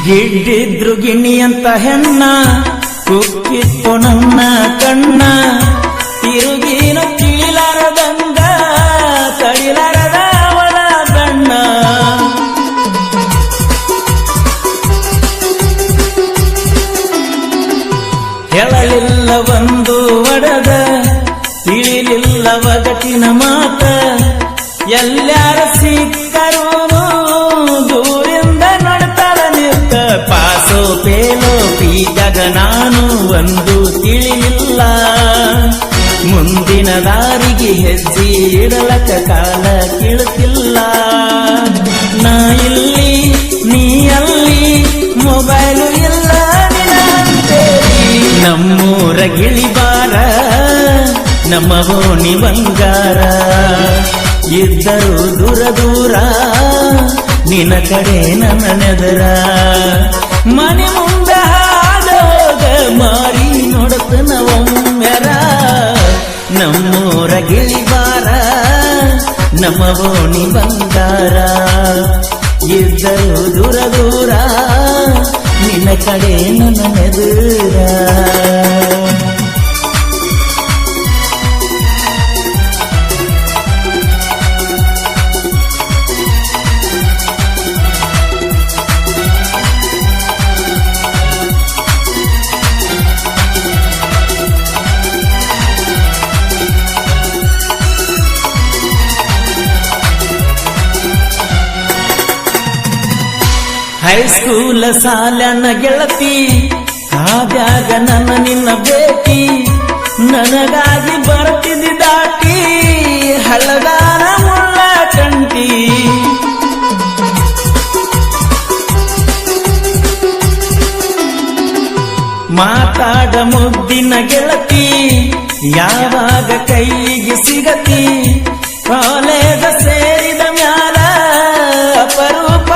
ಗಿಡ್ಡಿದ್ರು ಗಿಣ್ಣಿ ಅಂತ ಹೆಣ್ಣ ಕುಕ್ಕಿತ್ತು ನನ್ನ ಕಣ್ಣ ತಿರುಗಿನ ತಿಳಿಲಾರದಂಗ ತಡಿಲಾರದ ಅವಳ ಬಣ್ಣ ಹೇಳಲಿಲ್ಲ ಒಂದು ಒಡದ ತಿಳಿಲಿಲ್ಲ ಒಗಟಿನ ಮಾತ ಎಲ್ಲಾರ ಸಿಕ್ಕರೂ ದೂರಿಂದ ನೋಡ್ತಾಳ ನಿಂತ ಪಾಸೋ ಪೇಲೋ ಪೀಜಾಗ ನಾನು ಒಂದು ತಿಳಿಲಿಲ್ಲ ಮುಂದಿನ ದಾರಿಗೆ ಹೆಜ್ಜೆ ಇಡಲಕ ಕಾಲ ಕೀಳುತ್ತಿಲ್ಲ ನಾ ಇಲ್ಲಿ ನೀ ಅಲ್ಲಿ ಮೊಬೈಲು ಇಲ್ಲ ನಮ್ಮೂರ ಗಿಳಿಬಾರ ನಮ್ಮ ಓಣಿ ಬಂಗಾರ ಇದ್ದರು ದೂರ ದೂರ ನಿನ್ನ ಕಡೆ ನನ್ನ ನೆದರ ಮನೆ ಮುಂದ ಹಾಡೋಗ ಮಾರಿ ನೋಡುತ್ತನ ಒಮ್ಮೆರ ನಮ್ಮೂರ ಗಿಳಿಬಾರ ನಮ್ಮ ಓಣಿ ಬಂಗಾರ ಇದ್ದರು ದೂರ ದೂರ ನಿನ್ನ ಕಡೆ ನನ್ನ ನೆದರ ಹೈಸ್ಕೂಲ ಸಾಲನ ಗೆಳತಿ ಆದ್ಯಾಗ ನನ್ನ ನಿನ್ನ ಭೇಟಿ ನನಗಾಗಿ ಬರ್ತಿದ್ದಿ ದಾಟಿ ಹಳ್ಳದಾನ ಮುಳ್ಳ ಕಂಟಿ ಮಾತಾಡ ಮುದ್ದಿನ ಗೆಳತಿ ಯಾವಾಗ ಕೈಗೆ ಸಿಗತಿ ಕಾಲೇಜ ಸೇರಿದ ಮ್ಯಾಲ ಅಪರೂಪ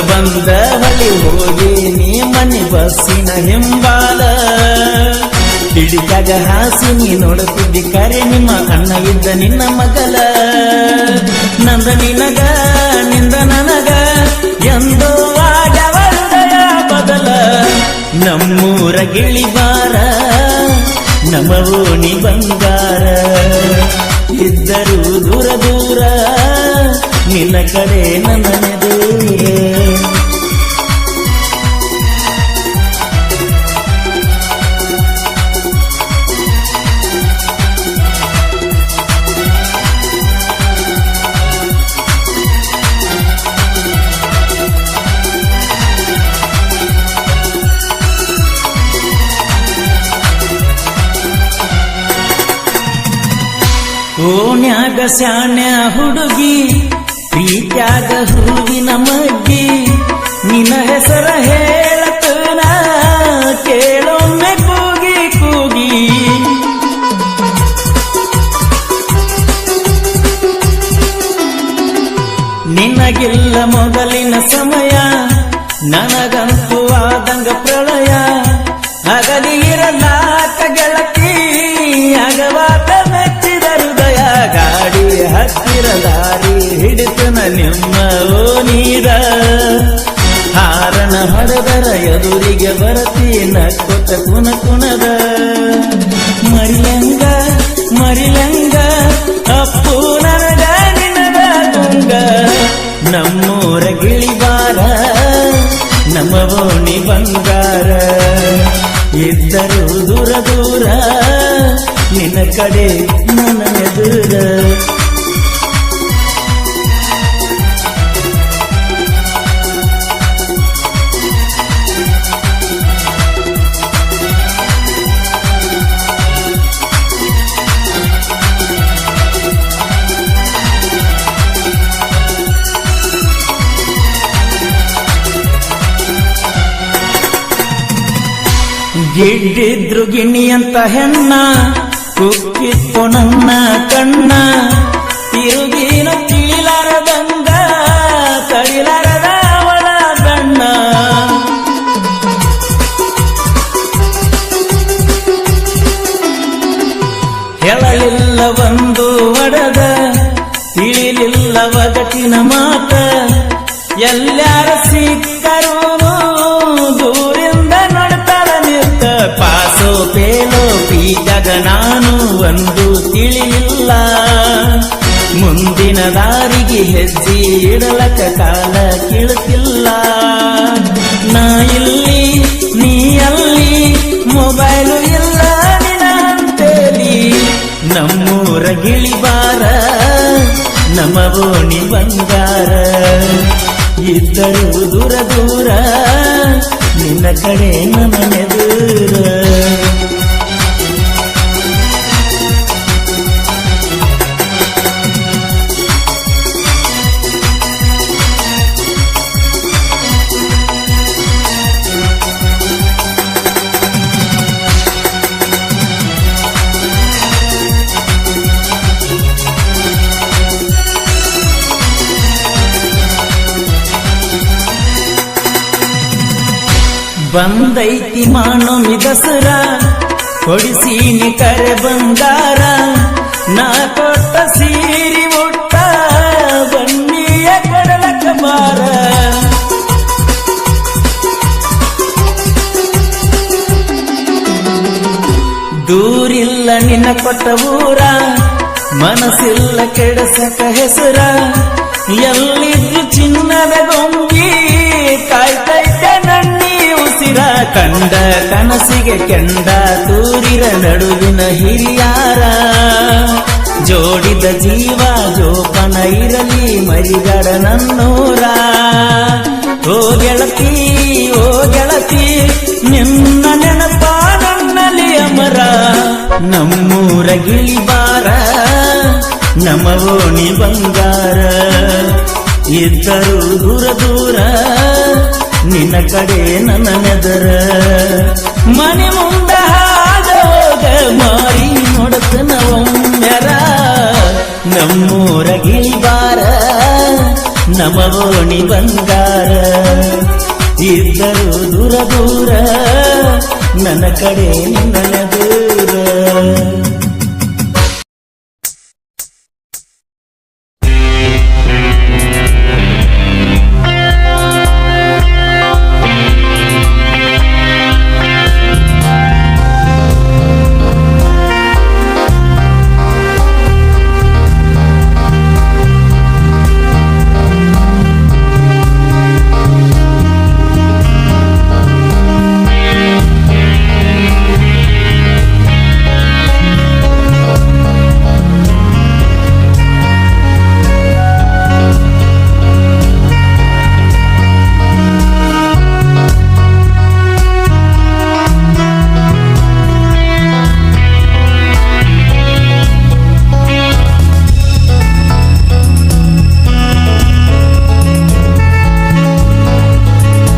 ಬಂದ ಹಳಿ ಹೋಗಿ ನೀ ಮನೆ ಬಸ್ಸಿನ ಹಿಂಬಾಲ ಹಿಡಿದಾಗ ಹಾಸಿ ನೀ ನೋಡುತ್ತಿದ್ದಿ ಕರೆ ನಿಮ್ಮ ಅಣ್ಣ ಇದ್ದ ನಿನ್ನ ಮಗಲ ನಂದ ನಿನಗ ನಿಂದ ನನಗ ಎಂದೋ ಆಗವಲ್ದಯ ಬದಲ ನಮ್ಮೂರ ಗಿಳಿಬಾರ ನಮ್ಮ ಓಣಿ ಬಂಗಾರ ಇದ್ದರೂ ದೂರ ದೂರ ನಿನ್ನ ಕಡೆ ನನ್ನ ನೆದೂರ ಓಣ್ಯಾಗ ಶಾಣ್ಯ ಹುಡುಗಿ ಪ್ರೀತ್ಯಾಗ ಹೂವಿನ ಮಗ್ಗಿ ನಿನ್ನ ಹೆಸರ ಹೇಳತನ ಕೇಳೊಮ್ಮೆ ಕೂಗಿ ಕೂಗಿ ನಿನಗಿಲ್ಲ ಮೊದಲಿನ ಸಮಯ ನನಗಂತೂ ಆದಂಗ ಪ್ರಳಯ ಅಗಲಿ ಇರಲಾಕ ಗೆಳತಿ ಅಗವಾತ ಮೆಚ್ಚಿದ ಹೃದಯ ಗಾಡಿ ಹತ್ತಿರ ದಾರಿ ಹಿಡಿತನ ನಿಮ್ಮ ಓ ನೀರ ಹಾರನ ಹೊಡೆದರ ಎದುರಿಗೆ ಬರತಿ ನಕ್ಕೊತ್ತ ಕುನ ಕುಣದ ಮರಿಲಂಗ ಮರಿಲಂಗ ಅಪ್ಪು ನನಗ ನಿನಗ ಗುಂಗ ನಮ್ಮೂರ ಗಿಳಿಬಾರ ನಮ್ಮ ಓಣಿ ಬಂಗಾರ ಇದ್ದರೂ ದೂರ ದೂರ ನಿನ್ನ ಕಡೆ ನನ್ನ ಎದುರ ಗಿಡ್ಡಿದ್ರು ಗಿಣ್ಣಿ ಅಂತ ಹೆಣ್ಣ ಕುಕ್ಕಿತ್ತು ನನ್ನ ಕಣ್ಣ ತಿರುಗಿನ ತಿಳಿಲಾರದಂಗ ತಡಿಲಾರದ ಅವಳ ಬಣ್ಣ ಹೇಳಲಿಲ್ಲ ಒಂದು ಒಡದ ತಿಳಿಲಿಲ್ಲ ಒಗಟಿನ ಮಾತ ಎಲ್ಲಾರ ಸಿಕ್ಕರೂ ದೂರಿಂದ ನೋಡ್ತಾಳ ನಿತ್ತ ಪಾಸೋ ಪೇಲೋ ಪೀಜಾಗ ನಾನು ಒಂದು ತಿಳಿಲಿಲ್ಲ ಮುಂದಿನ ದಾರಿಗೆ ಹೆಜ್ಜೆ ಇಡಲಕ ಕಾಲ ಕೀಳುತ್ತಿಲ್ಲ ನಾ ಇಲ್ಲಿ ನೀ ಅಲ್ಲಿ ಮೊಬೈಲು ಇಲ್ಲ ನಿನ್ನಂತೇಲಿ ನಮ್ಮೂರ ಗಿಳಿಬಾರ ನಮ್ಮ ಓಣಿ ಬಂಗಾರ ಇದ್ದರೂ ದೂರ ದೂರ ನಿನ್ನ ಕಡೆ ನಮನೆದೂರ ಬಂದೈತಿ ಮಾನೋಮಿ ದಸರ ಹೊಡಿಸೀನಿ ಕರೆ ಬಂಗಾರ ನಾ ಕೊಟ್ಟ ಸೀರಿ ಉಟ್ಟ ಬನ್ನಿಯ ಕೊಡಲಕ ಬಾರ ದೂರಿಲ್ಲ ನಿನ್ನ ಕೊಟ್ಟ ಊರ ಮನಸ್ಸಿಲ್ಲ ಕೆಡಸಕ ಹೆಸರ ಎಲ್ಲಿದ್ದು ಚಿನ್ನದ ಗೊಂಬಿ ಕಾಯ್ತೈತೆ ನನ್ನಿ ಉಸಿರ ಕಂಡ ಕನಸಿಗೆ ಕೆಂಡ ತೂರಿರ ನಡುವಿನ ಹಿರಿಯಾರ ಜೋಡಿದ ಜೀವ ಜೋಪನ ಇರಲಿ ಮರಿಗಡ ನನ್ನೂರ ಓ ಗೆಳತಿ ನಿನ್ನ ನೆನಪ ನನ್ನಲ್ಲಿ ಅಮರ ನಮ್ಮೂರ ಗಿಳಿಬಾರ ನಮ್ಮ ಓಣಿ ಬಂಗಾರ ಇದ್ದರೂ ದೂರ ದೂರ ನಿನ್ನ ಕಡೆ ನನ್ನ ನೆದರ ಮನೆ ಮುಂದ ಹಾದ ಹೋಗ ಮಾರಿ ನೋಡತನ ಒಮ್ಮೆರ ನಮ್ಮೂರ ಗಿಳಿಬಾರ ನಮ್ಮ ಓಣಿ ಬಂಗಾರ ಇದ್ದರೂ ದೂರ ದೂರ ನನ್ನ ಕಡೆ ನಿನ್ನ ನೆದರ